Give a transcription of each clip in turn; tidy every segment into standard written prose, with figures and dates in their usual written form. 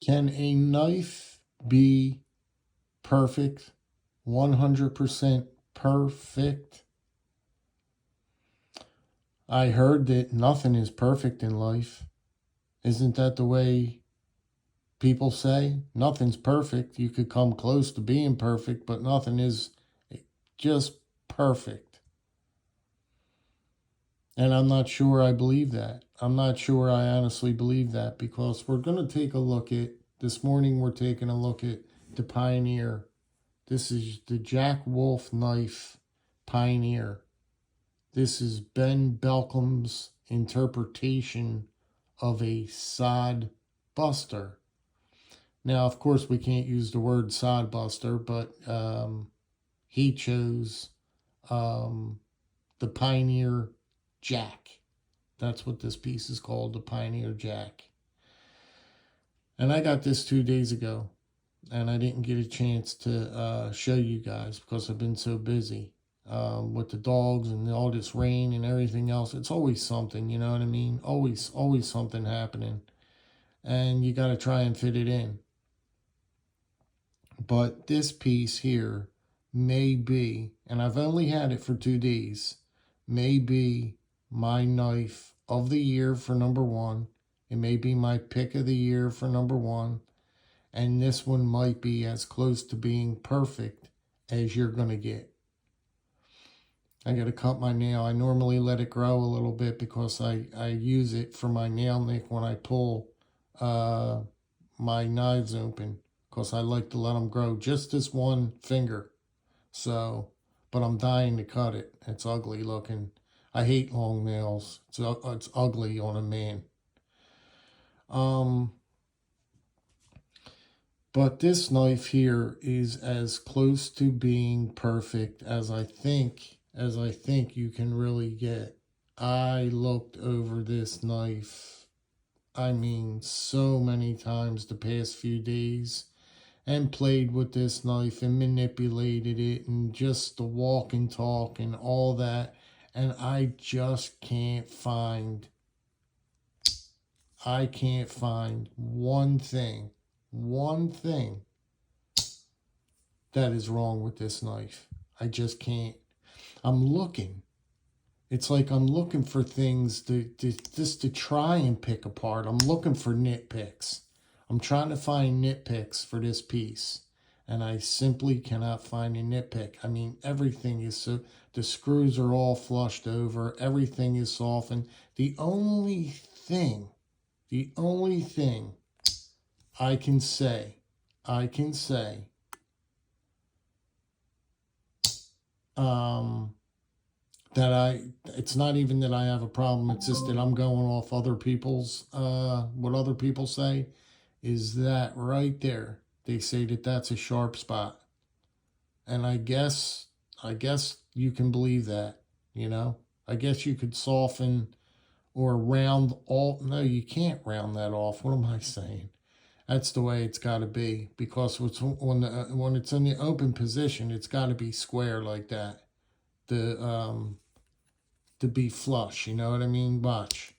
Can a knife be perfect? 100% perfect? I heard that nothing is perfect in life. Isn't that the way people say? Nothing's perfect. You could come close to being perfect, but nothing is just perfect. And I'm not sure I believe that. I'm not sure I honestly believe that, because we're going to take a look at, this morning we're taking a look at the Pioneer. This is the Jack Wolf knife Pioneer. This is Ben Belkam's interpretation of a sod buster. Now, of course, we can't use the word sod buster, but he chose the Pioneer Jack. That's what this piece is called, the Pioneer Jack. And I got this 2 days ago, and I didn't get a chance to show you guys because I've been so busy with the dogs and all this rain and everything else. It's always something, you know what I mean? Always something happening, and you got to try and fit it in. But this piece here may be, and I've only had it for 2 days, may be my knife of the year for number one. It may be my pick of the year for number one. And this one might be as close to being perfect as you're going to get. I got to cut my nail. I normally let it grow a little bit because I use it for my nail nick when I pull my knives open, because I like to let them grow just this one finger. So, but I'm dying to cut it. It's ugly looking. I hate long nails. It's ugly on a man. But this knife here is as close to being perfect as I think you can really get. I looked over this knife, I mean, so many times the past few days, and played with this knife and manipulated it and just the walk and talk and all that. And I just can't find one thing that is wrong with this knife. I just can't. I'm looking. It's like I'm looking for things just to try and pick apart. I'm looking for nitpicks. I'm trying to find nitpicks for this piece, and I simply cannot find a nitpick. I mean, everything is so, the screws are all flushed over, everything is softened. The only thing I can say, it's not even that I have a problem, it's just that I'm going off other people's, what other people say, is that right there, they say that that's a sharp spot. And I guess you can believe that, you know? I guess you could soften or round all, no, you can't round that off. What am I saying? That's the way it's got to be, because when it's in the open position, it's got to be square like that. To be flush, you know what I mean? Watch.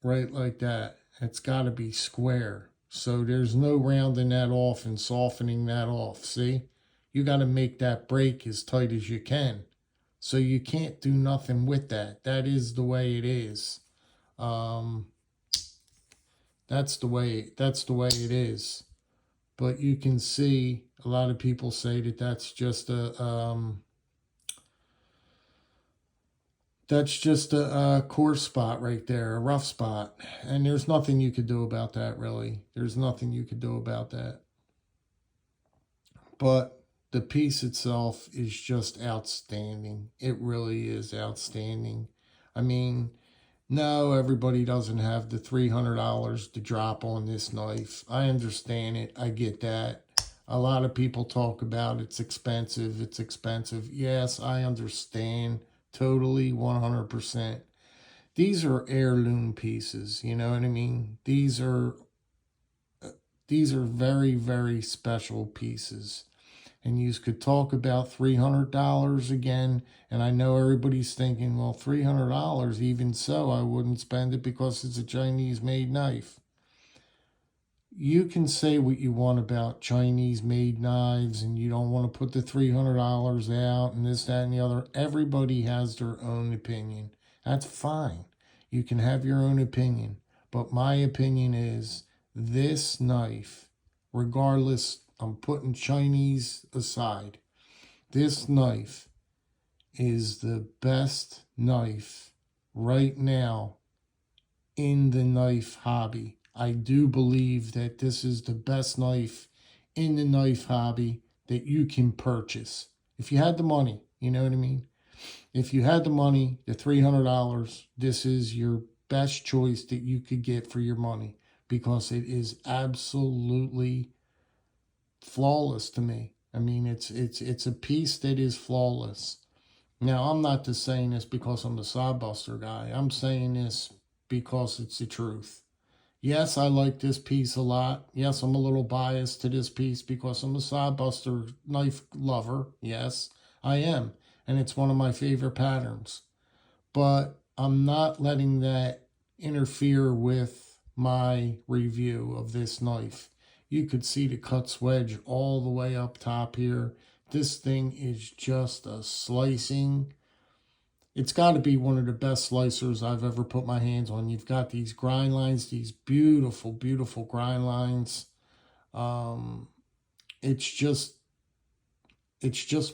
Right like that. It's got to be square. So there's no rounding that off and softening that off. See? You got to make that break as tight as you can. So you can't do nothing with that. That is the way it is. That's the way it is. But you can see a lot of people say that that's just a coarse spot right there, a rough spot. And there's nothing you could do about that, really. There's nothing you could do about that. But the piece itself is just outstanding. It really is outstanding. I mean, no, everybody doesn't have the $300 to drop on this knife. I understand it. I get that. A lot of people talk about it's expensive. It's expensive. Yes, I understand. Totally, 100%. These are heirloom pieces. You know what I mean? These are very, very special pieces. And you could talk about $300 again. And I know everybody's thinking, well, $300, even so, I wouldn't spend it because it's a Chinese made knife. you can say what you want about Chinese made knives and you don't want to put the $300 out and this, that, and the other. Everybody has their own opinion. That's fine. You can have your own opinion. But my opinion is this knife, regardless, I'm putting Chinese aside, this knife is the best knife right now in the knife hobby. I do believe that this is the best knife in the knife hobby that you can purchase. If you had the money, you know what I mean? If you had the money, the $300, this is your best choice that you could get for your money because it is absolutely flawless to me. I mean, it's a piece that is flawless. Now, I'm not just saying this because I'm the Sodbuster guy. I'm saying this because it's the truth. Yes, I like this piece a lot. Yes, I'm a little biased to this piece because I'm a Sodbuster knife lover. Yes, I am. And it's one of my favorite patterns. But I'm not letting that interfere with my review of this knife. You could see the cuts wedge all the way up top here. This thing is just a slicing. It's got to be one of the best slicers I've ever put my hands on. You've got these grind lines, these beautiful, beautiful grind lines. Um, it's just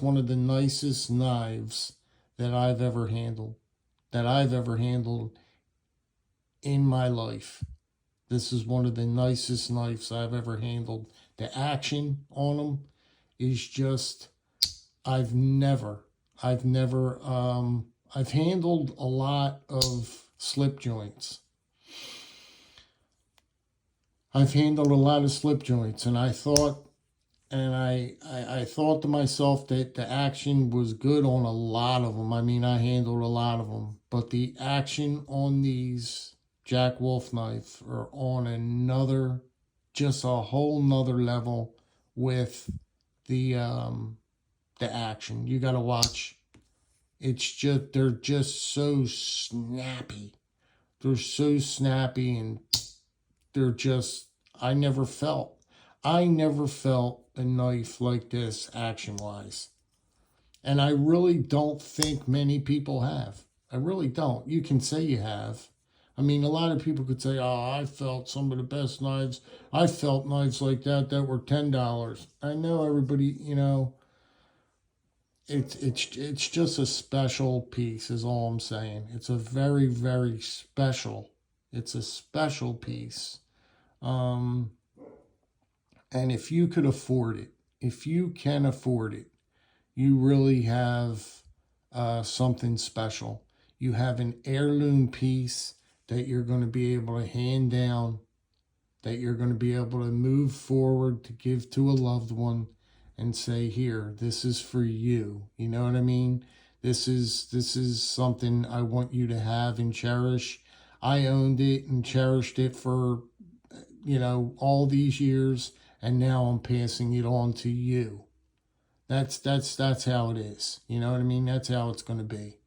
one of the nicest knives that I've ever handled. In my life. This is one of the nicest knives I've ever handled. The action on them is just, I've handled a lot of slip joints. And I thought, I thought to myself that the action was good on a lot of them. I mean, I handled a lot of them, but the action on these Jack Wolf knife are on just a whole nother level with the action. You got to watch. They're just so snappy. They're so snappy and they're just, I never felt a knife like this action wise. And I really don't think many people have. I really don't. You can say you have. I mean, a lot of people could say, oh, I felt some of the best knives. I felt knives like that were $10. I know everybody, it's just a special piece is all I'm saying. It's a very, very special. It's a special piece. And if you could afford it, if you can afford it, you really have something special. You have an heirloom piece that you're going to be able to hand down, that you're going to be able to move forward to give to a loved one and say, here, this is for you. You know what I mean? This is something I want you to have and cherish. I owned it and cherished it for, all these years, and now I'm passing it on to you. That's how it is. You know what I mean? That's how it's going to be.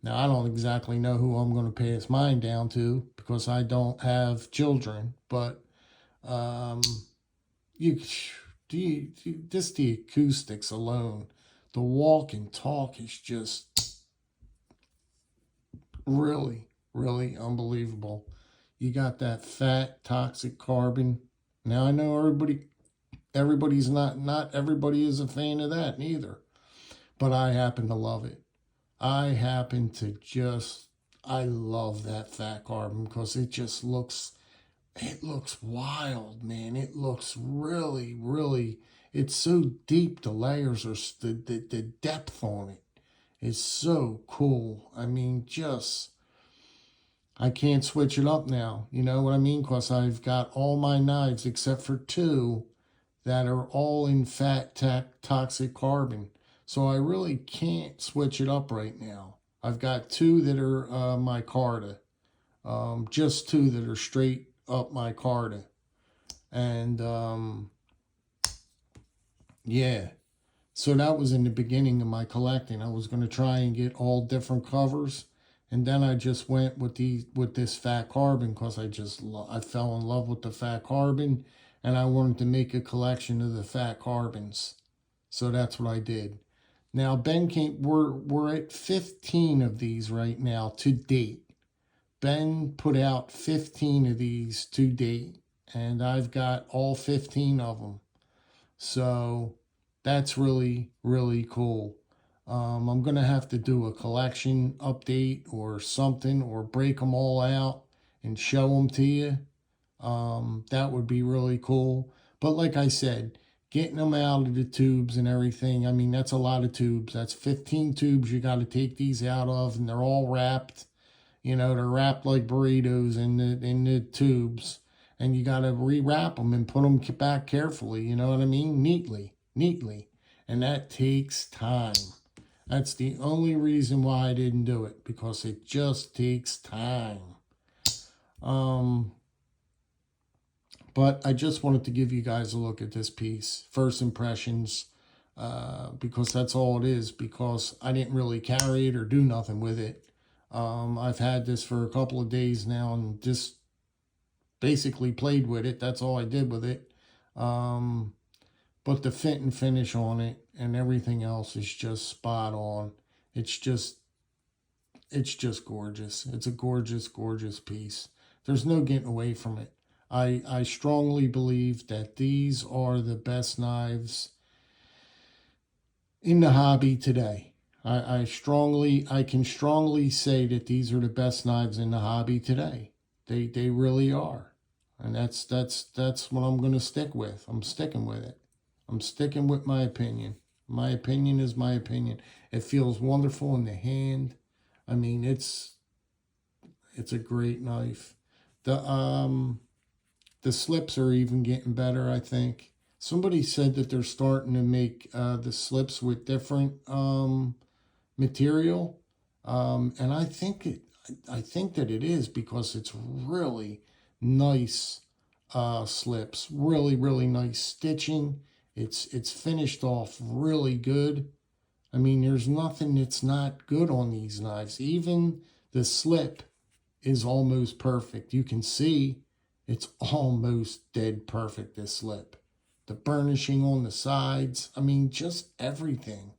Now, I don't exactly know who I'm going to pass mine down to because I don't have children, but just the acoustics alone, the walk and talk is just really, really unbelievable. You got that fat, toxic carbon. Now, I know everybody's not everybody is a fan of that neither, but I happen to love it. I love that fat carbon because it looks wild, man. It looks really, really, it's so deep. The layers are, the depth on it is so cool. I mean, I can't switch it up now. You know what I mean? Because I've got all my knives except for two that are all in fat, toxic carbon. So I really can't switch it up right now. I've got two that are micarta, just two that are straight up micarta. And yeah, so that was in the beginning of my collecting. I was going to try and get all different covers, And then I just went with this fat carbon because I fell in love with the fat carbon, and I wanted to make a collection of the fat carbons. So that's what I did. Now Ben came. We're at 15 of these right now to date. Ben put out 15 of these to date, and I've got all 15 of them. So that's really, really cool. I'm going to have to do a collection update or something, or break them all out and show them to you. That would be really cool. But like I said, getting them out of the tubes and everything, I mean, that's a lot of tubes. That's 15 tubes you got to take these out of, and they're all wrapped. You know, they're wrapped like burritos in the tubes, and you got to rewrap them and put them back carefully. You know what I mean? Neatly, and that takes time. That's the only reason why I didn't do it, because it just takes time. But I just wanted to give you guys a look at this piece, first impressions, because that's all it is. Because I didn't really carry it or do nothing with it. I've had this for a couple of days now and just basically played with it. That's all I did with it. But the fit and finish on it and everything else is just spot on. It's just gorgeous. It's a gorgeous, gorgeous piece. There's no getting away from it. I strongly believe that these are the best knives in the hobby today. I can strongly say that these are the best knives in the hobby today. They really are. And that's what I'm going to stick with. I'm sticking with it. I'm sticking with my opinion. My opinion is my opinion. It feels wonderful in the hand. I mean, it's a great knife. The slips are even getting better, I think. Somebody said that they're starting to make the slips with different material, and I think that it is, because it's really nice slips, really nice stitching. It's finished off really good. I mean, there's nothing that's not good on these knives. Even the slip is almost perfect. You can see it's almost dead perfect, this slip. The burnishing on the sides, I mean, just everything.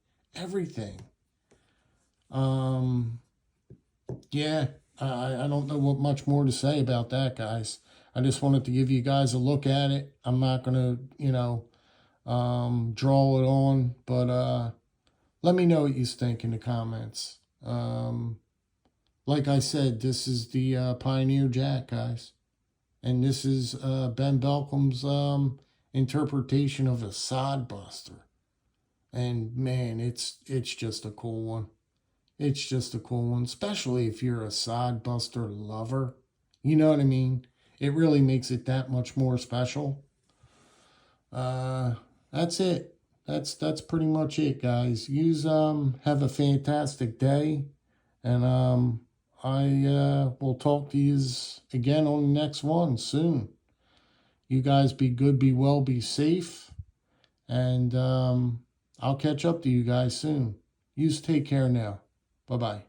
Yeah, I don't know what much more to say about that, guys. I just wanted to give you guys a look at it. I'm not going to, draw it on, but let me know what you think in the comments. Like I said, this is the Pioneer Jack, guys. And this is Ben Belcom's interpretation of a sod buster. And man, it's just a cool one. It's just a cool one, especially if you're a sod buster lover. You know what I mean? It really makes it that much more special. That's it. That's pretty much it, guys. Use have a fantastic day, and I will talk to you again on the next one soon. You guys be good, be well, be safe, and I'll catch up to you guys soon. You take care now. Bye-bye.